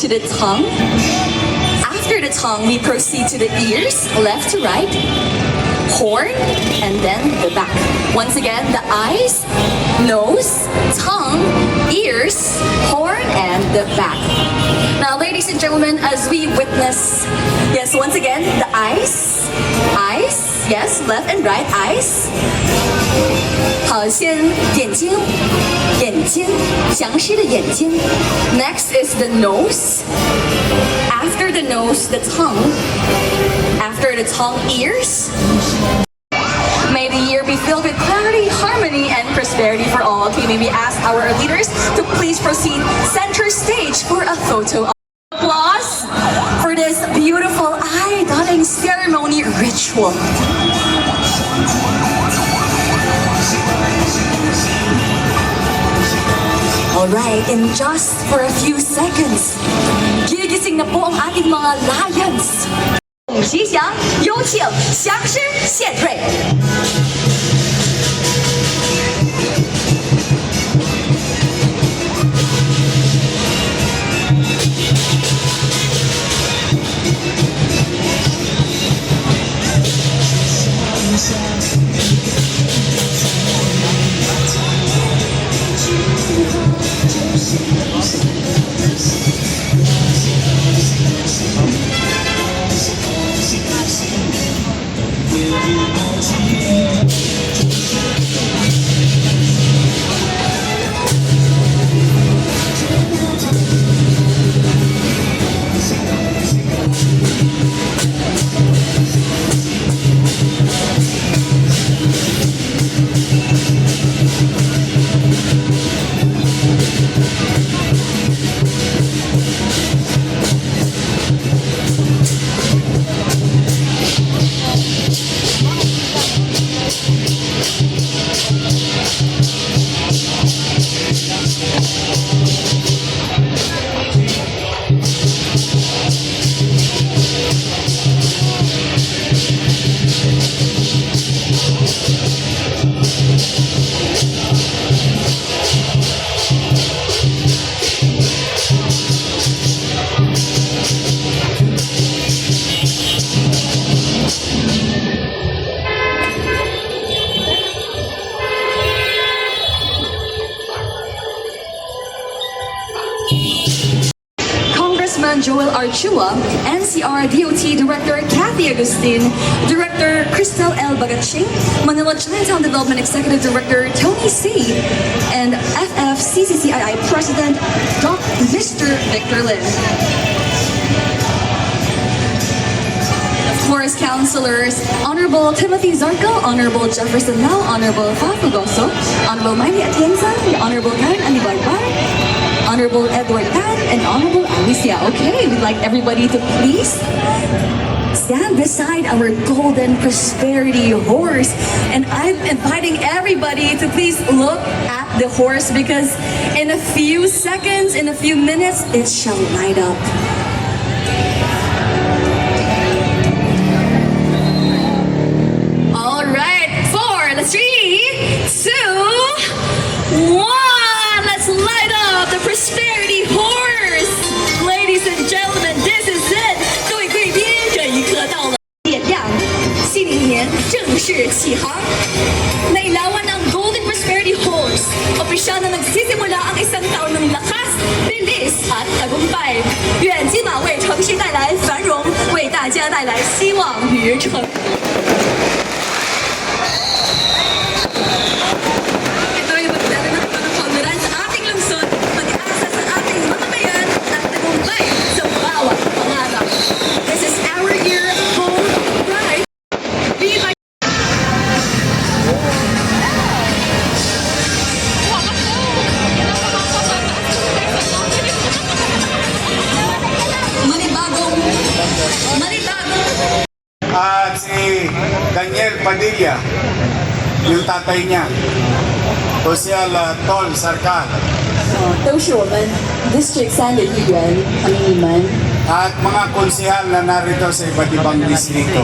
to the tongue. After the tongue, we proceed to the ears, left to right, horn, and then the back. Once again, the eyes, nose, tongue, ears, horn, and the back. Now, ladies and gentlemen, as we witness, yes, once again, the eyes, yes, left and right, eyes. 好，先眼睛，详细的眼睛。Next is the nose. After the nose, the tongue. After the tongue, ears. May the year be filled with clarity, harmony, and prosperity for all. Okay, may we ask our leaders to please proceed center stage for a photo. Applause for this beautiful eye dotting ceremony ritual. Alright, in just for a few seconds, gigising na po ang ating mga lions. 吉祥，有请祥狮献瑞。Congressman Joel Archua, NCR DOT Director Kathy Agustin, Director Cristel L. Bagaching, Manila Chinatown Development Executive Director Tony C., and FFCCCII President Mr. Victor Lin. Of course, councilors, Honorable Timothy Zarco, Honorable Jefferson Lau, Honorable Fafugoso, Honorable Miley Atienza, Honorable Karen Andibarbar, Honorable Edward Tan, and Honorable Alicia. Okay, we'd like everybody to please stand beside our golden prosperity horse. And I'm inviting everybody to please look at the horse because in a few seconds, in a few minutes, it shall light up. All right, 4, 3, 2, 1. Let's light up the prosperity horse. Ladies and gentlemen, this is it. 各位贵宾，这一刻到了，点亮，新的一年正式起航。Nailawan ang Golden Prosperity Horse. Opisyal na nagsisimula ang isang taon ng lakas, bilis at tagumpay. 愿金马为城市带来繁荣，为大家带来希望与成功。This is our year home ride. Be my manibagong. At si Daniel Padilla, yung tatay niya, Social Tol Sarkar. 都是我们 District 3的议员，欢迎你们。 At mga konsehal na narito sa iba't ibang distrito.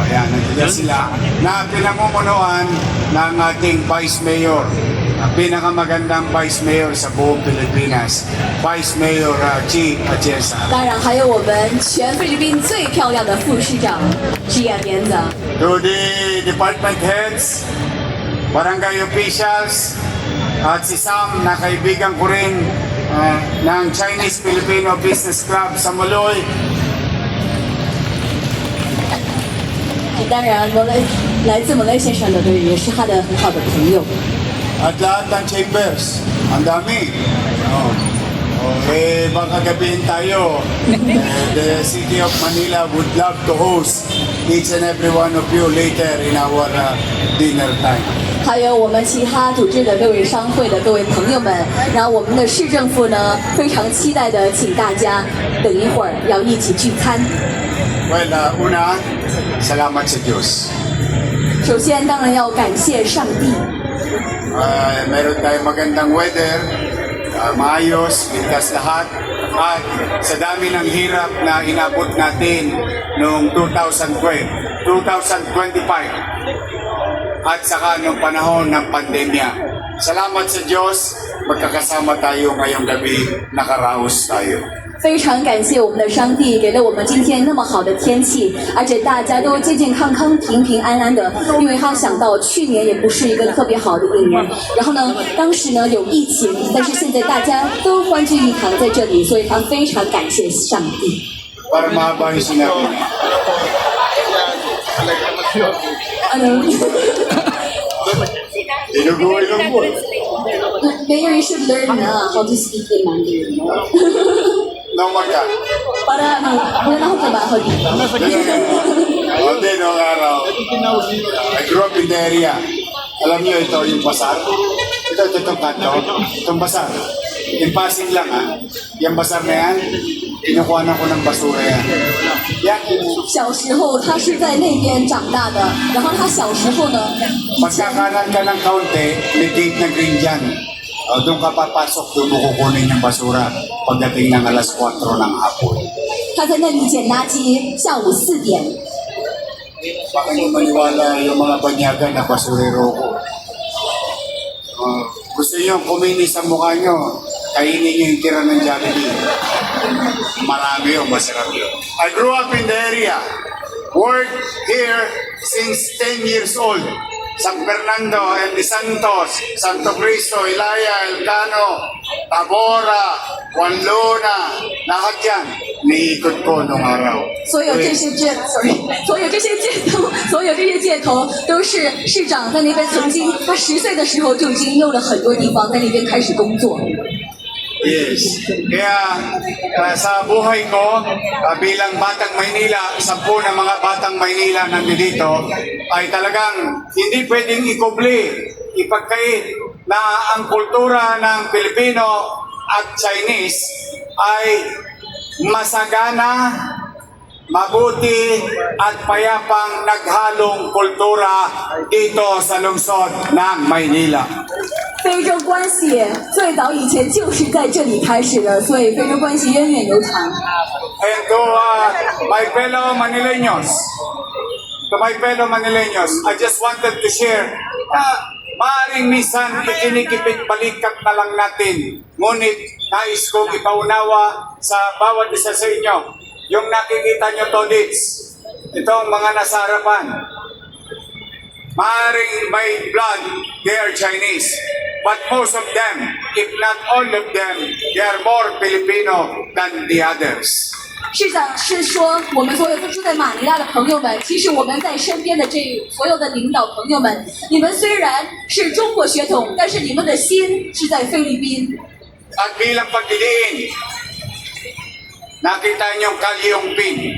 Ayan, nandiyan sila na pinamumunuan ng ating Vice Mayor ang pinakamagandang Vice Mayor sa buong Pilipinas, Vice Mayor Chi Atienza. 当然还有我们全菲律宾最漂亮的副市长 Gia Atienza。 To the department heads, barangay officials, at si Sam na kaibigan ko rin ng Chinese-Filipino Business Club sa Maloy. 当然，来自马来先生的队也是他的很好的朋友。 At lahat ng chambers, ang dami. Baka gabihin tayo. The City of Manila would love to host each and every one of you later in our dinner time. 还有我们其他组织的各位商会的各位朋友们，然后我们的市政府呢，非常期待的请大家等一会儿要一起聚餐。 Well, una, salamat sa Diyos. 首先，当然要感谢上帝。 Meron tayong magandang weather, maayos, ligtas lahat. At sa dami ng hirap na inabot natin noong 2025 at saka noong panahon ng pandemya. Salamat sa Diyos, magkakasama tayo ngayong gabi, nakaraos tayo. 非常感谢我们的上帝，给了我们今天那么好的天气，而且大家都健健康康、平平安安的。因为他想到去年也不是一个特别好的一年，然后呢，当时呢有疫情，但是现在大家都欢聚一堂在这里，所以他非常感谢上帝。 Para mahaba yung sinabi niya. Ano? Dinugulo po. Mayor, you should learn how to speak in Mandarin. Nung magka. Para wala na akong trabaho dito. Hindi, noong araw. I grew up in the area. Alam niyo ito, yung basar. Itong kanto. Itong basar. In passing lang Yung basar na yan, kinukuhanan ko ng basura yan. Yan. 小时候他是在那边长大的，然后他小时候呢，以前 Pagkakanan ka ng kaunti, may gate na green dyan. Doon ka papasok, doon mo kukunin yung basura pagdating ng alas 4 ng hapon. 他在那里捡垃圾，下午4点。 Baka hindi maniwala yung mga banyaga na basurero ko. Gusto nyo kumini sa mukha nyo, kainin nyo yung tira ng Jollibee. Marami yung masarap yun. I grew up in the area. Worked here since 10 years old. San Fernando, El Santos, Santo Cristo, Ilaya, Elcano, Tabora, Juan Luna, lahat yan. Niikot ko nung araw. 所有这些街头都是市长在那边曾经，他10岁的时候就已经用了很多地方在那边开始工作。 Yes. Kaya sa buhay ko, bilang Batang Maynila, 10 na mga Batang Maynila nandito, ay talagang hindi pwedeng ikubli, ipagkait na ang kultura ng Pilipino at Chinese ay masagana, mabuti at payapang naghalong kultura dito sa lungsod ng Maynila. 非洲关系最早以前就是在这里开始的，所以非洲关系源远流长。 And to my fellow Manileños, I just wanted to share maaaring minsan ikinikipit-balikat na lang natin. Ngunit nais kong ipaunawa sa bawat isa sa inyo. Yung nakikita nyo to, itong mga nasa harapan. Maaaring may blood, they are Chinese. But most of them, if not all of them, they are more Filipino than the others. 市长是说，我们所有住在马尼拉的朋友们，其实我们在身边的这所有的领导朋友们，你们虽然是中国血统，但是你们的心是在菲律宾。 At bilang pagdidiin, nakita niyong Kalyong Pin.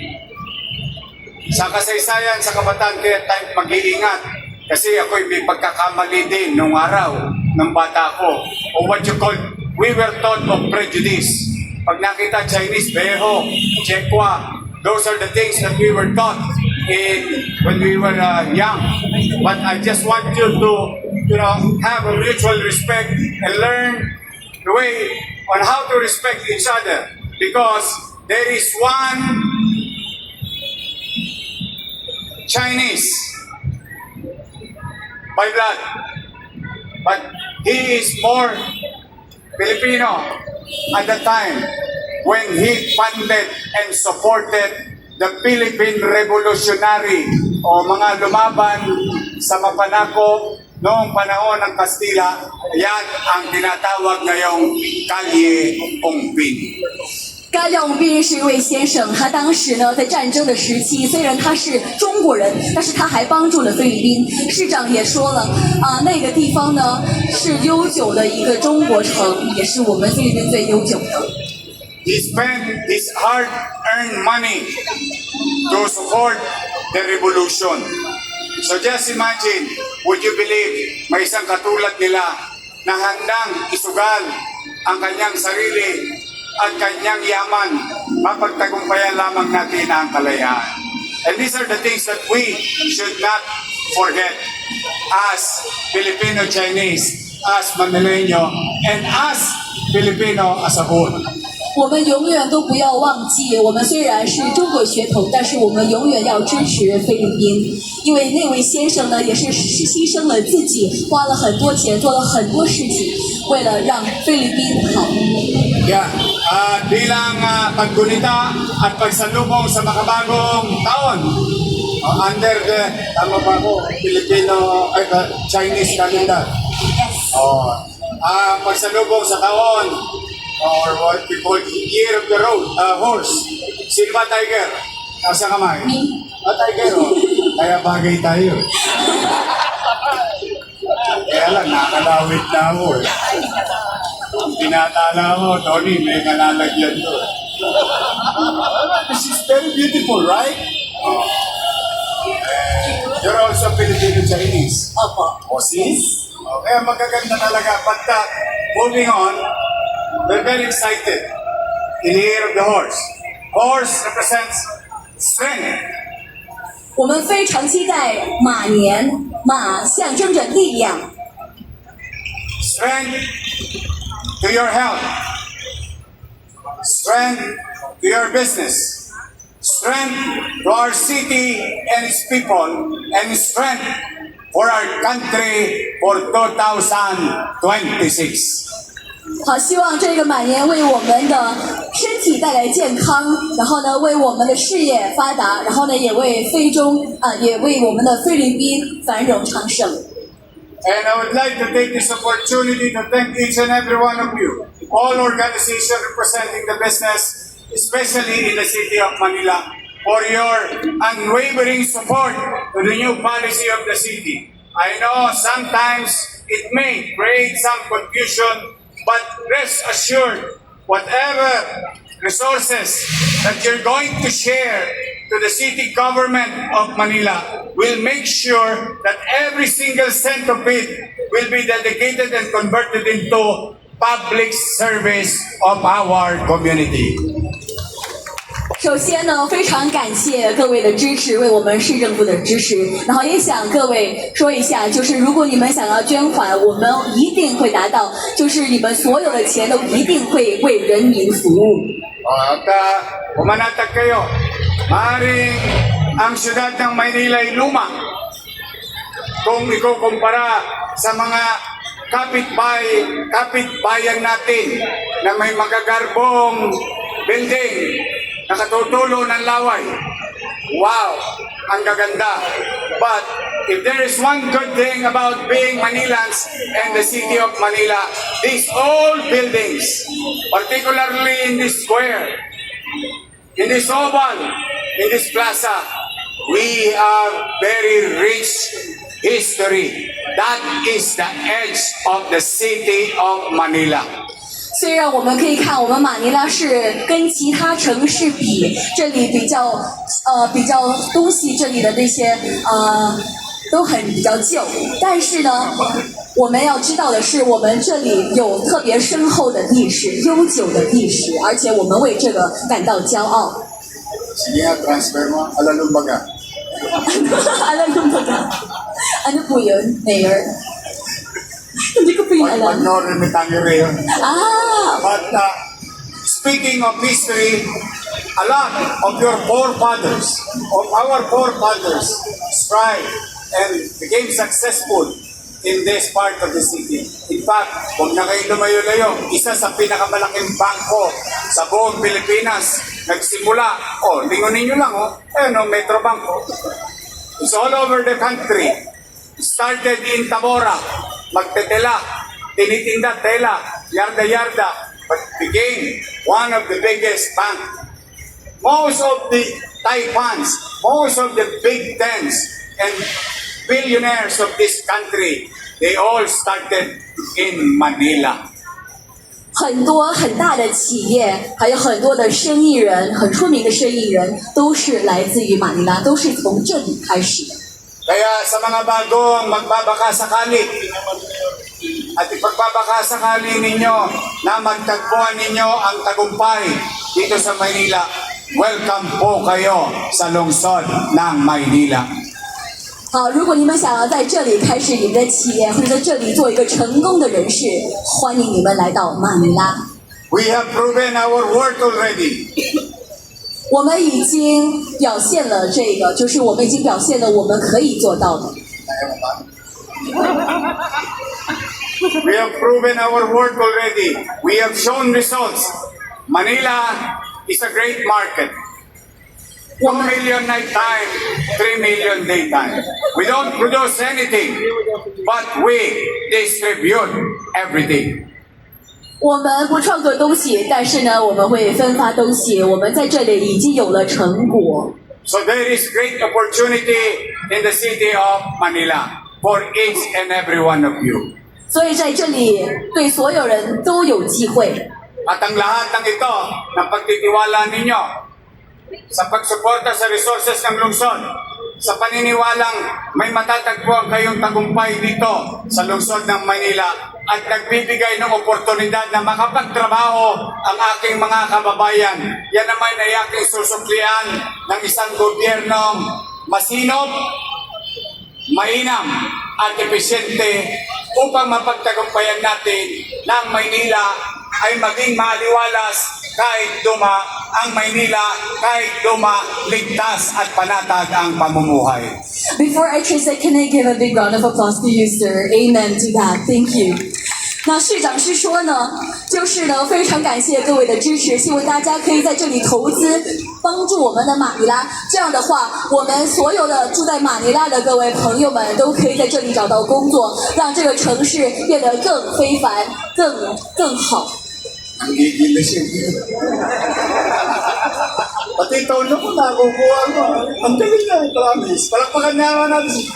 Sa kasaysayan, sa kabataan, kaya tayo mag-iingat. Kasi ako'y may pagkakamali din nung araw ng bata ko. O what you call, we were taught of prejudice. Pag nakita Chinese, Beho, Chekwa, those are the things that we were taught when we were young. But I just want you to, have a mutual respect and learn the way on how to respect each other. Because there is one Chinese by blood, but he is more Filipino at the time when he funded and supported the Philippine Revolutionary o mga lumaban sa Mapanako noong panahon ng Kastila. Yan ang tinatawag ngayong Kalye Ongpin. 甘亮斌是一位先生，他当时呢在战争的时期，虽然他是中国人，但是他还帮助了菲律宾。市长也说了，那个地方呢是悠久的一个中国城，也是我们菲律宾最悠久的。 He spent his hard-earned money to support the revolution. So just imagine, would you believe, may isang katulad nila na handang isugal ang kanyang sarili at kanyang yaman, mapagtagumpayan lamang natin ang kalayaan. And these are the things that we should not forget as Filipino-Chinese, as Manileño, and as Filipino as a whole. 我们永远都不要忘记，我们虽然是中国血统，但是我们永远要支持菲律宾，因为那位先生呢，也是牺牲了自己，花了很多钱，做了很多事情，为了让菲律宾好。 Yeah, bilang paggunita at pagsalubong sa makabagong taon under the, tama ba ako, Filipino, Chinese calendar. Pagsalubong sa taon, or what we call Year of the Horse. Sino ba Tiger? Nasa kamay? Me. Tiger, oh. Kaya bagay tayo. Kaya lang, nakalawit na ako eh. Tinatala mo, Tony, may nalalagyan to. This is very beautiful, right? You're also Filipino-Chinese. Opo. O, see? Kaya magaganda talaga. But moving on, we're very excited in the Year of the Horse. Horse represents strength. 我们非常期待马年，马象征着力量， Strength to your health. Strength to your business. Strength to our city and its people. And strength for our country for 2026. 好，希望这个马年为我们的身体带来健康，然后呢，为我们的事业发达，然后呢，也为也为我们的菲律宾繁荣昌盛。 And I would like to take this opportunity to thank each and every one of you, all organizations representing the business, especially in the city of Manila, for your unwavering support to the new policy of the city. I know sometimes it may create some confusion, but rest assured, whatever resources that you're going to share to the city government of Manila will make sure that every single cent of it will be dedicated and converted into public service of our community. 首先呢，非常感谢各位的支持，为我们市政府的支持。然后也想各位说一下，就是如果你们想要捐款，我们一定会达到，就是你们所有的钱都一定会为人民服务。 At pumanatag kayo, maaaring ang syudad ng Maynila ay luma kung ikukumpara sa mga kapitbayan natin na may magagarbong building na katutulo ng laway. Wow! Ang gaganda. But if there is one good thing about being Manilans and the city of Manila, these old buildings, particularly in this square, in this oval, in this plaza, we have very rich history. That is the edge of the city of Manila. 虽然我们可以看，我们马尼拉市跟其他城市比，这里比较东西这里的那些都比较旧，但是呢，我们要知道的是，我们这里有特别深厚的历史、悠久的历史，而且我们为这个感到骄傲。 Sige nga, transfer mo. Alalumbaga. Alam mo ba? Ano po yun, Mayor? Hindi ko po yun alam. Pag-northern may tangere yun. But speaking of history, a lot of your forefathers, of our forefathers, strived and became successful in this part of the city. In fact, huwag na kayo lumayo-layo. Isa sa pinakamalaking bangko sa buong Pilipinas. Nagsimula, lingunin nyo lang, Metro Banco. It's all over the country. Started in Tabora, magtetela, tinitinda tela, yarda-yarda, but became one of the biggest banks. Most of the Taipans, most of the Big Tens and billionaires of this country, they all started in Manila. 很多很大的企业，还有很多的生意人，很出名的生意人，都是来自于马尼拉，都是从这里开始的。 Kaya sa mga bagong magbabakasakali at ipagbabakasakali ninyo na magtagpuan ninyo ang tagumpay dito sa Maynila, welcome po kayo sa lungsod ng Maynila. 好，如果你们想要在这里开始你们的企业，或者在这里做一个成功的人士，欢迎你们来到马尼拉。 We have proven our worth already. 我们已经表现了这个，就是我们已经表现了我们可以做到的。 We have proven our worth already. We have shown results. Manila is a great market. 2 million night time, 3 million daytime. We don't produce anything, but we distribute everything. 我们不创作东西，但是呢，我们会分发东西。我们在这里已经有了成果， So there is great opportunity in the city of Manila for each and every one of you. 所以在这里对所有人都有机会。 At ang lahat ng ito ng pagtitiwala ninyo sa pagsuporta sa resources ng lungsod, sa paniniwalang may matatagpuan kayong tagumpay dito sa lungsod ng Manila at nagbibigay ng oportunidad na makapagtrabaho ang aking mga kababayan. Yan naman ay aking susuklian ng isang gobyernong masinop, mainam at epesyente upang mapagtagumpayan natin ng Maynila ay maging maliwalas kahit duma ang Maynila, kahit duma, ligtas at panatag ang pamumuhay. Before I translate, can I give a big round of applause to you, sir? Amen to that. Thank you. 那市长是说呢，就是呢，非常感谢各位的支持，希望大家可以在这里投资，帮助我们的马尼拉。这样的话，我们所有的住在马尼拉的各位朋友们都可以在这里找到工作，让这个城市变得更非凡、更好。 Ang gigil na siya. Pati tono ko nakukuha mo. Ang galing na, promise. Palakpakan niya natin siya.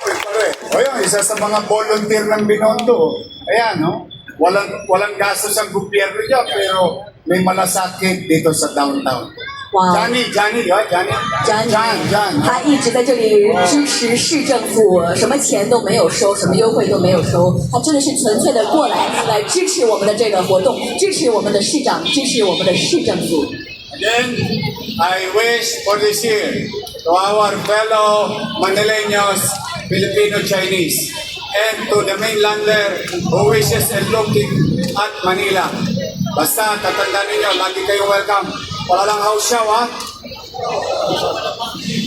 Uy, pare. O yan, isa sa mga volunteer ng Binondo. Ayan, no? Walang gastos ang gobyerno dyan, pero may malasakit dito sa downtown. 哇 Johnny, di ba? Johnny? John. 他一直在这里支持市政府，什么钱都没有收，什么优惠都没有收，他真的是纯粹的过来支持我们的这个活动，支持我们的市长，支持我们的市政府。 Again, I wish for this year to our fellow Manileños, Filipino-Chinese, and to the mainlander who wishes and looking at Manila. Basta, tatandaan ninyo, lagi kayong welcome. Wala lang house show, ha?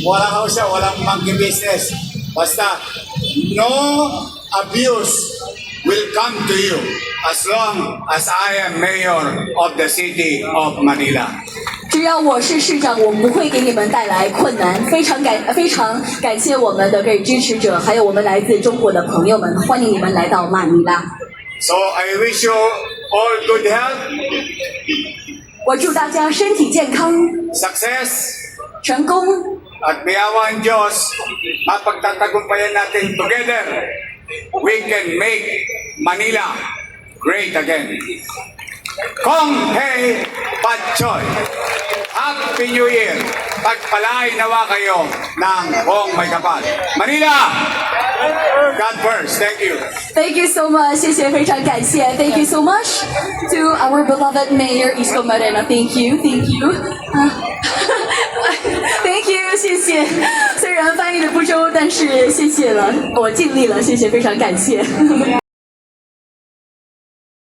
Walang house show, walang monkey business. Basta, no abuse will come to you as long as I am mayor of the city of Manila. 只要我是市长，我不会给你们带来困难。非常感谢我们的各位支持者，还有我们来自中国的朋友们，欢迎你们来到马尼拉。 So I wish you all good health, 我祝大家身体健康， success, 成功。 at may awa ang Diyos, mapagtatagumpayan natin together. We can make Manila great again. Kong Hei Pat Choy. Happy New Year. Pagpalain nawa kayo ng buong may kapal. Manila! God first. Thank you. Thank you so much， 谢谢，非常感谢。Thank you so much to our beloved Mayor Isko Moreno. Thank you. Thank you， 谢谢。虽然翻译的不周，但是谢谢了，我尽力了，谢谢，非常感谢。